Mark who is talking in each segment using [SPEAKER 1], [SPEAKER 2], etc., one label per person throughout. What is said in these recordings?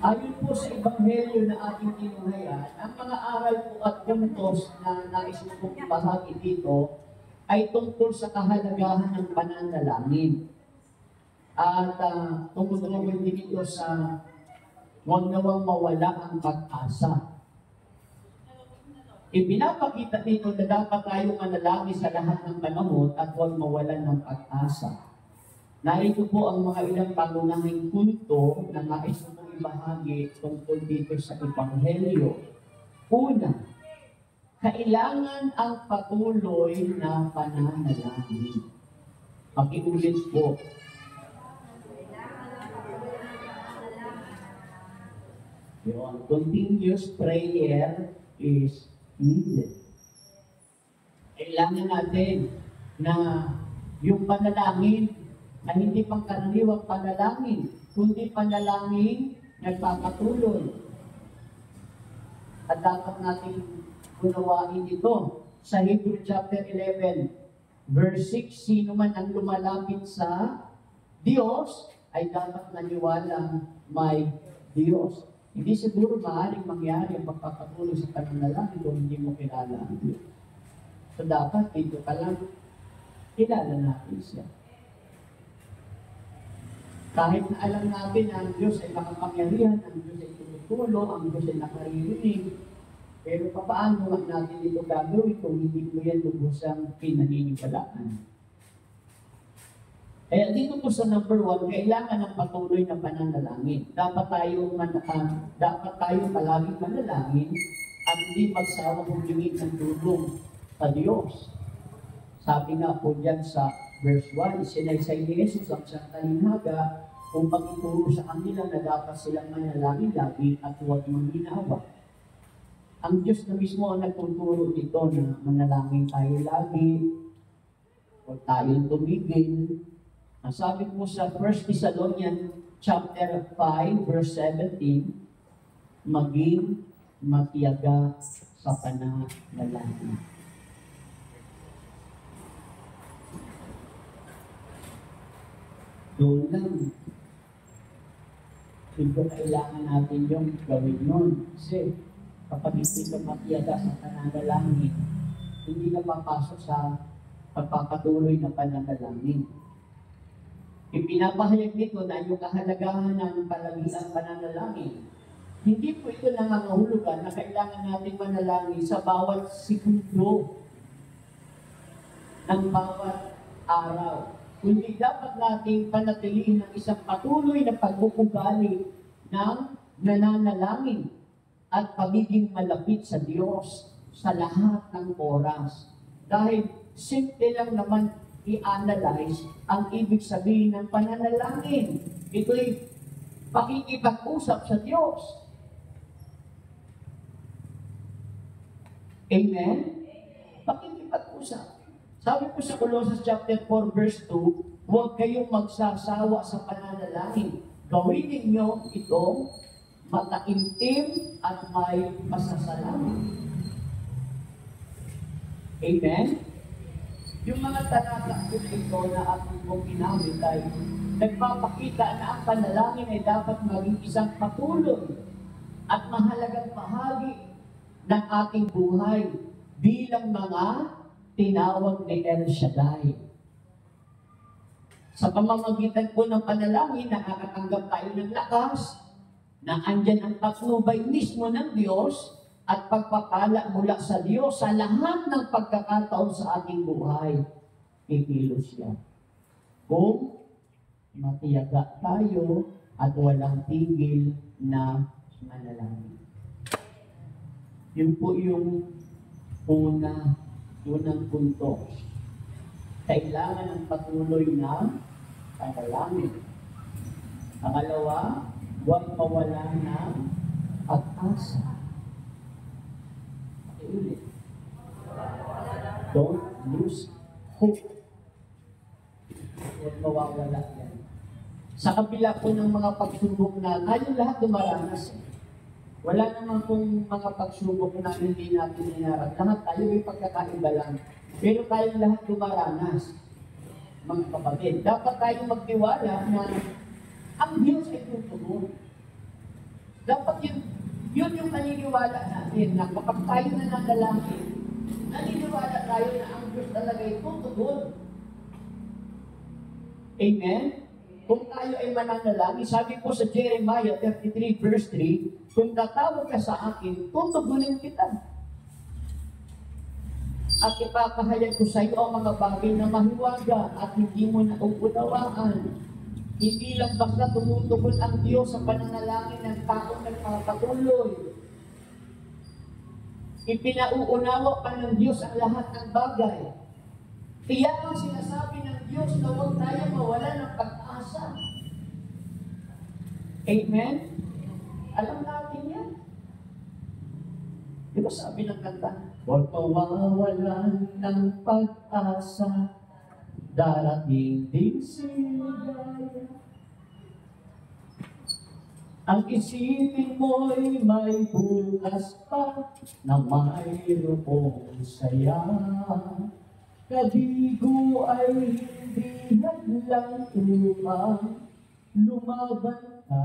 [SPEAKER 1] Ayon po sa Ebanghelyo na ating tinunghayan, ang mga aral po at puntos na nais kong ibahagi dito ay tungkol sa kahalagahan ng pananalangin. At tungkol din ito sa huwag nawang mawala ang pag-asa. Ipinapakita dito na dapat tayong manalangin sa lahat ng panahon at huwag mawalan ng pag-asa. Narito po ang mga ilang pangunahing punto na nais kong ibahagi tungkol dito sa Ebanghelyo. Una, kailangan ang patuloy na pananalangin. Pakiulit po. Yung continuous prayer is needed. Kailangan natin na yung panalangin ay hindi pangkaraniwang panalangin, kundi panalangin nagpapatuloy. At dapat natin unawain ito. Sa Hebrew chapter 11, verse 6, sino man ang lumalapit sa Diyos ay dapat naniwalang may Diyos. Hindi siguro maaaring mangyari ang pagpapatuloy sa pananalangin kung hindi mo kilala ang Diyos. So dapat dito ka lang kilala natin siya. Kahit na alam natin na ang Diyos ay makapangyarihan, ang Diyos ay tumutulong, ang Diyos ay nakaririnig, pero paano natin ito gagawin kung hindi mo yan lubusang pinaniniwalaan? Kaya dito po sa number 1, kailangan ng patuloy na pananalangin. Dapat tayo palaging manalangin at hindi magsawang humingi ng tulong sa Diyos. Sabi nga po dyan sa verse 1, isinaysay ni Jesus ang isang talinhaga kung pagtuturo sa kanila na dapat silang manalangin lagi at huwag manghinawa. Ang Diyos na mismo ang nagtuturo dito na manalangin tayo lagi, huwag tayong tumigil. Ang sabi po sa 1 Thessalonians chapter 5, verse 17, maging matiyaga sa pananalangin. Doon lang. Hindi kailangan natin yung gawin nun. Kasi kapag hindi ka matiyaga sa pananalangin, hindi ka papasok sa pagpapatuloy na pananalangin. Ipinapahayag nito na yung kahalagahan ng palagiang pananalangin. Hindi po ito nangangahulugan na kailangan natin manalangin sa bawat segundo ng bawat araw. Kundi dapat nating panatilihin ng isang patuloy na pag-uugali ng nananalangin at pagiging malapit sa Diyos sa lahat ng oras. Dahil simple lang naman i-analyze ang ibig sabihin ng pananalangin. Ito'y pakikipag-usap sa Diyos. Amen? Pakikipag-usap. Sabi po sa Colossus chapter 4 verse 2, huwag kayong magsasawa sa pananalangin. Gawin ninyo ito mataimtim at may pasasalamat. Amen? Yung mga talata po ito na ating pong ginamit ay nagpapakita na ang panalangin ay dapat maging isang patuloy at mahalagang bahagi ng ating buhay bilang mga tinawag ni El Shaddai. Sa pamamagitan po ng panalangin, nakakatanggap tayo ng lakas na andyan ang patnubay mismo ng Diyos at pagpapala mula sa Diyos sa lahat ng pagkakataon sa ating buhay. Kikilos yan. Kung matiyaga tayo at walang tigil na manalangin. Yun po yung unang punto. Kailangan ng patuloy na panalangin. Pangalawa, huwag mawala ng pag-asa. Ulit. Don't lose hope. Huwag mawawala yan. Sa kabila po ng mga pagsubok na tayo lahat dumaranas. Wala naman pong mga pagsubok na hindi natin inarap. Lahat tayo may pagkakaiba lang. Pero tayo lahat dumaranas. Mga kapatid, dapat tayo magtiwala na ang Diyos ay tutugon. Yun yung paniniwala natin na kapag tayo nananalangin, naniniwala tayo na ang Diyos talaga ay tutugon. Amen? Kung tayo ay mananalangin, sabi po sa Jeremiah 33 verse 3, kung tatawag ka sa akin, tutugunin kita. At ipapahayag ko sa iyo ang mga bagay na mahiwaga at hindi mo nauunawaan. Hindi lang basta tumutugon ang Diyos sa pananalangin ng taong nagpapatuloy. Ipinauunawa pa ng Diyos ang lahat ng bagay. Kaya ang sinasabi ng Diyos na huwag tayo mawala ng pag-asa. Amen? Alam natin yan. Di ba sabi ng kanta? Huwag mawawalan ng pag-asa, darating din si ligaya. Ang isipin mo'y may bukas pa na mayroong saya. Kabigo ay hindi hadlang upang lumaban ka.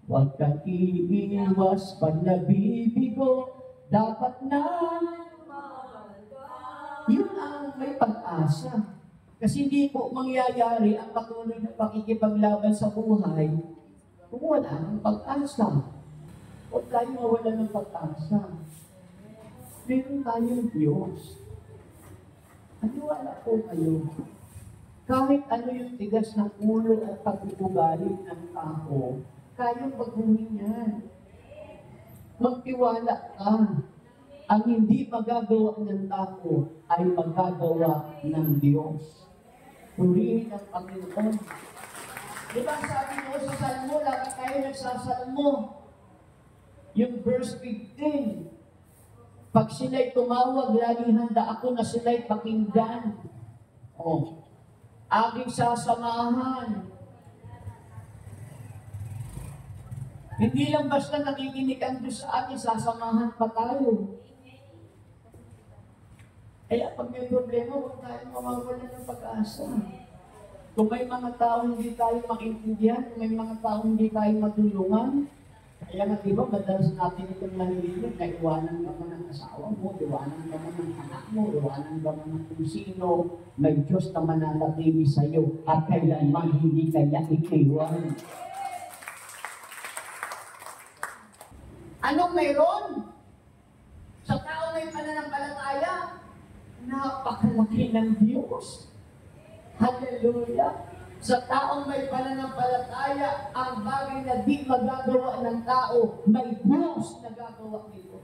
[SPEAKER 1] Huwag kang iiwas pag nabibigo, dapat na yun ang may pag-asa. Kasi hindi po mangyayari ang patuloy na pakikipaglaban sa buhay kung wala ang pag-asa. Huwag tayo mawala ng pag-asa. Meron tayong Diyos. Aniwala po kayo. Kahit ano yung tigas ng ulo at pag-ugali ng tao, kayong pagbuhin yan. Magtiwala ka. Ang hindi magagawa ng tao ay magagawa ng Diyos. Purihin ang Panginoon. Diba sabi mo sa Salmo, lagi tayo nagsasalmo. Yung verse 15, pag sila'y tumawag, laging handa ako na sila'y pakinggan. Aking sasamahan. Hindi lang basta nakikinig ang Diyos sa atin, sasamahan pa tayo. Kaya pag may problema, huwag tayo mawawala ng pag-asa. Kung may mga tao hindi tayo makintindihan, kung may mga tao hindi tayo matulungan, kaya nga diba, madalas natin itong nalilinig na iwanan ka mo ng asawa mo, iwanan ka mo ng anak mo, iwanan ka mo ng kung sino, may Diyos na mananatili sa iyo at kailanman hindi kaya ikiwan. Anong mayroon? Sa tao may pananampalataya, napakalaki ng Diyos. Hallelujah! Sa taong may pananampalataya, ang bagay na di magagawa ng tao, may Diyos na gagawa nito.